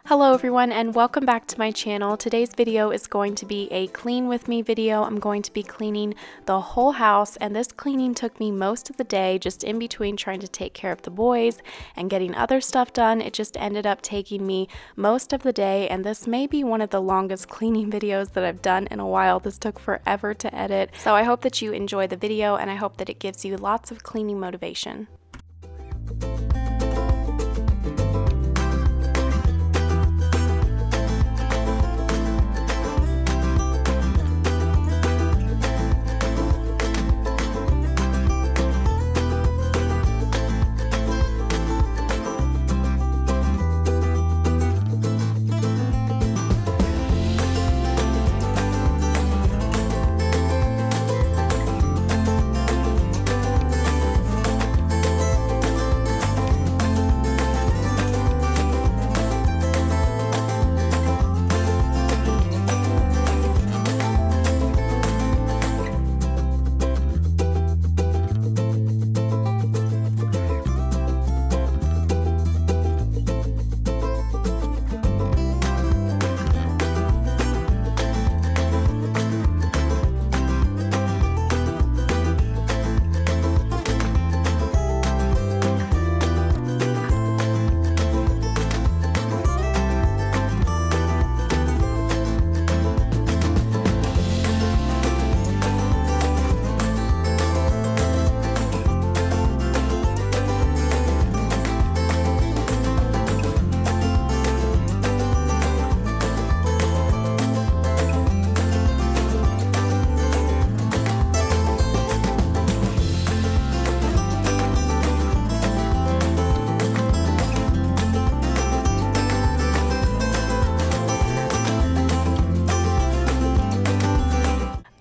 Hello everyone and welcome back to my channel. Today's video is going to be a clean with me video. I'm going to be cleaning the whole house, and this cleaning took me most of the day, just in between trying to take care of the boys and getting other stuff done. It just ended up taking me most of the day, and this may be one of the longest cleaning videos that I've done in a while. This took forever to edit. So I hope that you enjoy the video, and I hope that it gives you lots of cleaning motivation.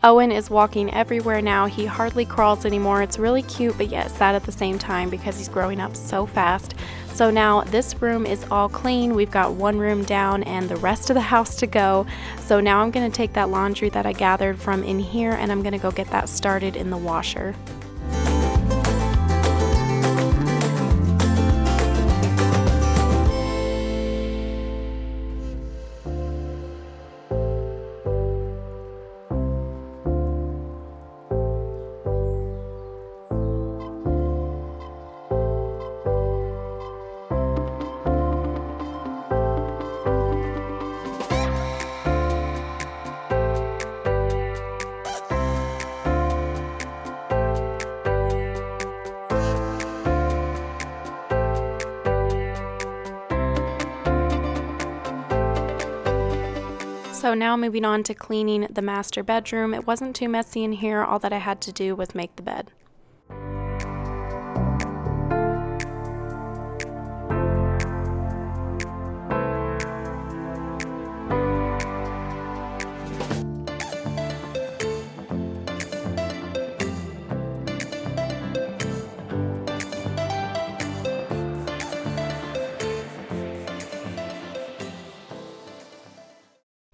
Owen is walking everywhere now. He hardly crawls anymore. It's really cute, but yet sad at the same time because he's growing up so fast. So now this room is all clean. We've got one room down and the rest of the house to go. So now I'm gonna take that laundry that I gathered from in here and I'm gonna go get that started in the washer. So now moving on to cleaning the master bedroom. It wasn't too messy in here. All that I had to do was make the bed.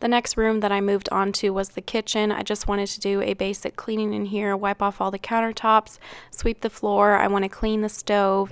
The next room that I moved on to was the kitchen. I just wanted to do a basic cleaning in here, wipe off all the countertops, sweep the floor. I want to clean the stove.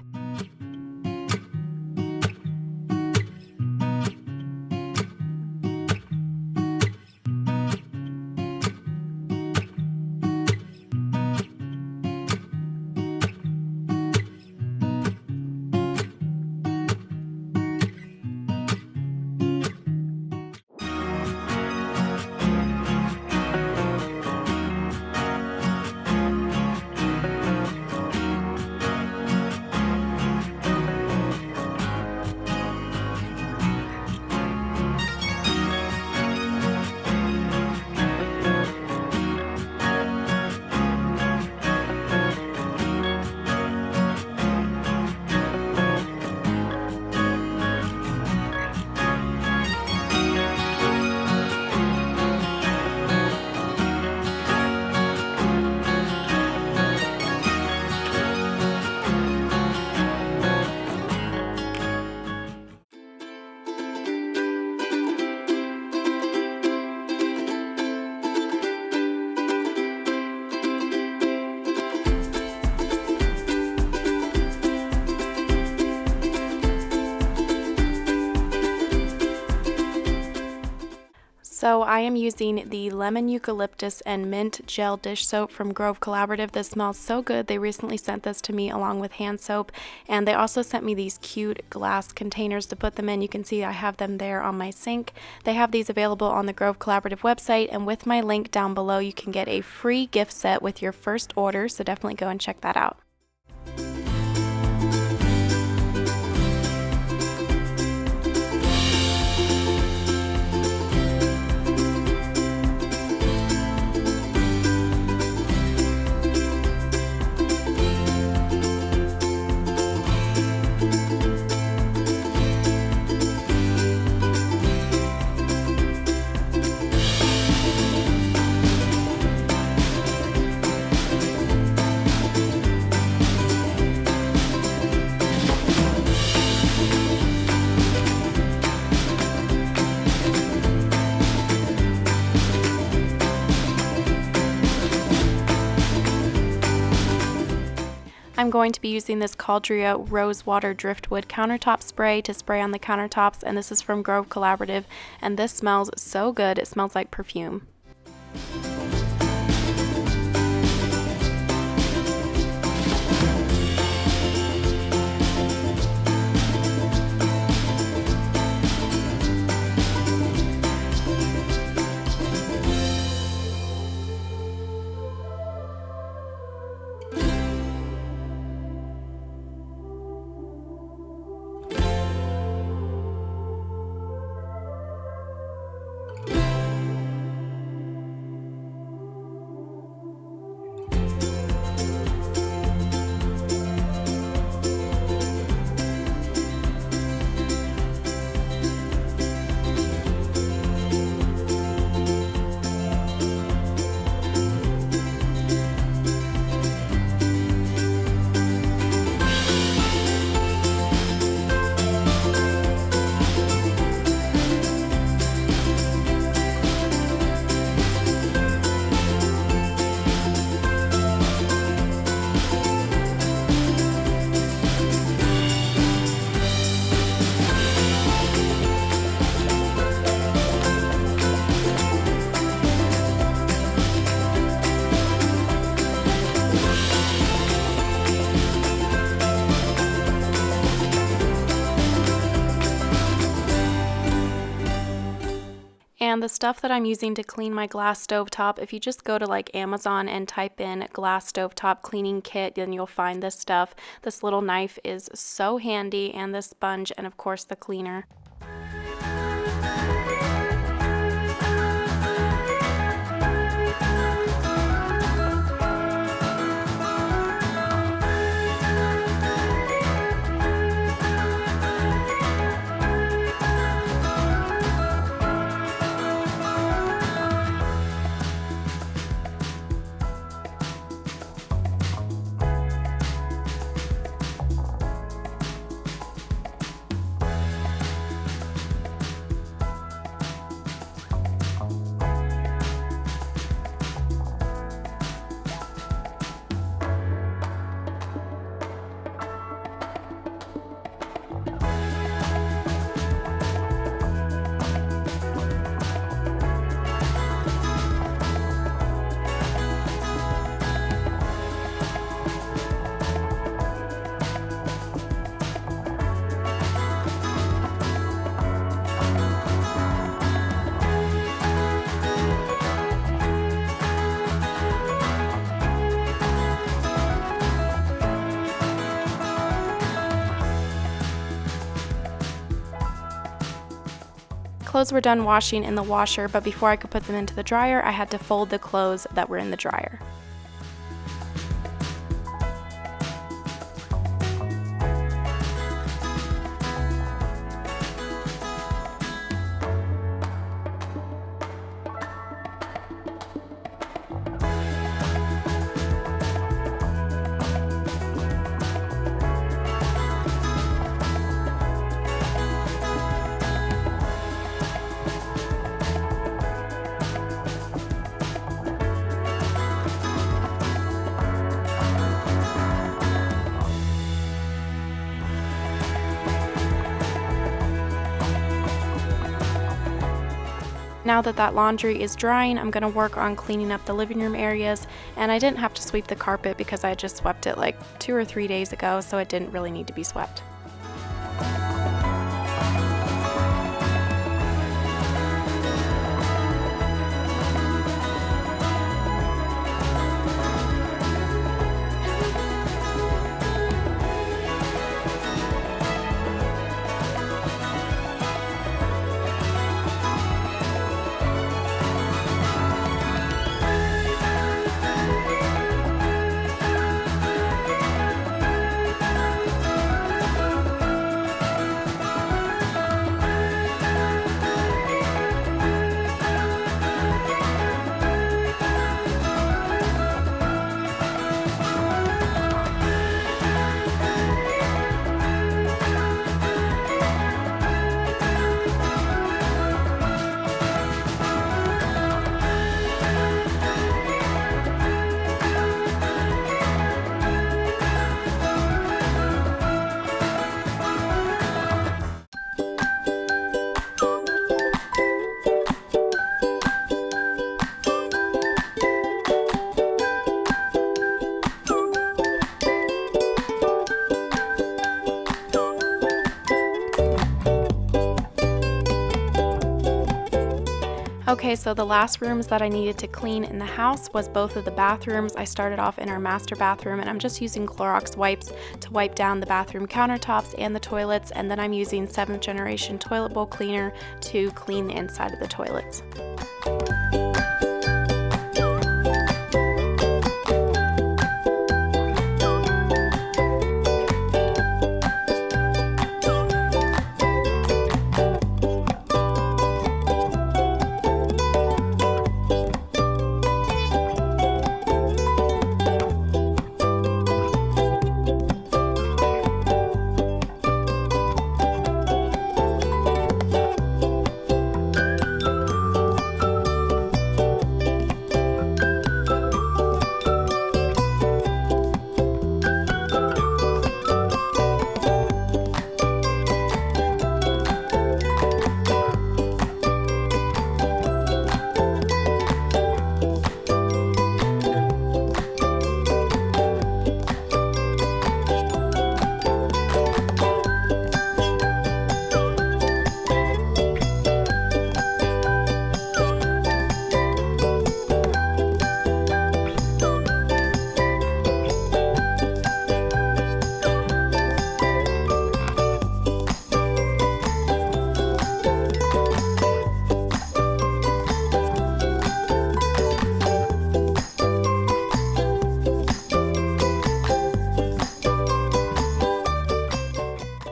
So I am using the lemon eucalyptus and mint gel dish soap from Grove Collaborative. This smells so good. They recently sent this to me along with hand soap, and they also sent me these cute glass containers to put them in. You can see I have them there on my sink. They have these available on the Grove Collaborative website, and with my link down below you can get a free gift set with your first order, so definitely go and check that out. I'm going to be using this Caldria Rosewater Driftwood countertop spray to spray on the countertops, and this is from Grove Collaborative, and this smells so good. It smells like perfume. And the stuff that I'm using to clean my glass stovetop, if you just go to like Amazon and type in glass stovetop cleaning kit, then you'll find this stuff. This little knife is so handy, and this sponge, and of course the cleaner. Clothes were done washing in the washer, but before I could put them into the dryer, I had to fold the clothes that were in the dryer. Now that that laundry is drying, I'm going to work on cleaning up the living room areas, and I didn't have to sweep the carpet because I just swept it like 2 or 3 days ago, so it didn't really need to be swept. Okay, so the last rooms that I needed to clean in the house was both of the bathrooms. I started off in our master bathroom, and I'm just using Clorox wipes to wipe down the bathroom countertops and the toilets, and then I'm using 7th generation toilet bowl cleaner to clean the inside of the toilets.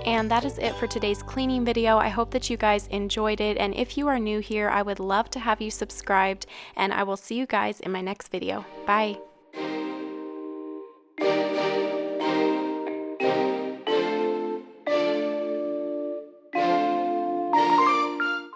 And that is it for today's cleaning video. I hope that you guys enjoyed it, and if you are new here, I would love to have you subscribed, and I will see you guys in my next video. Bye!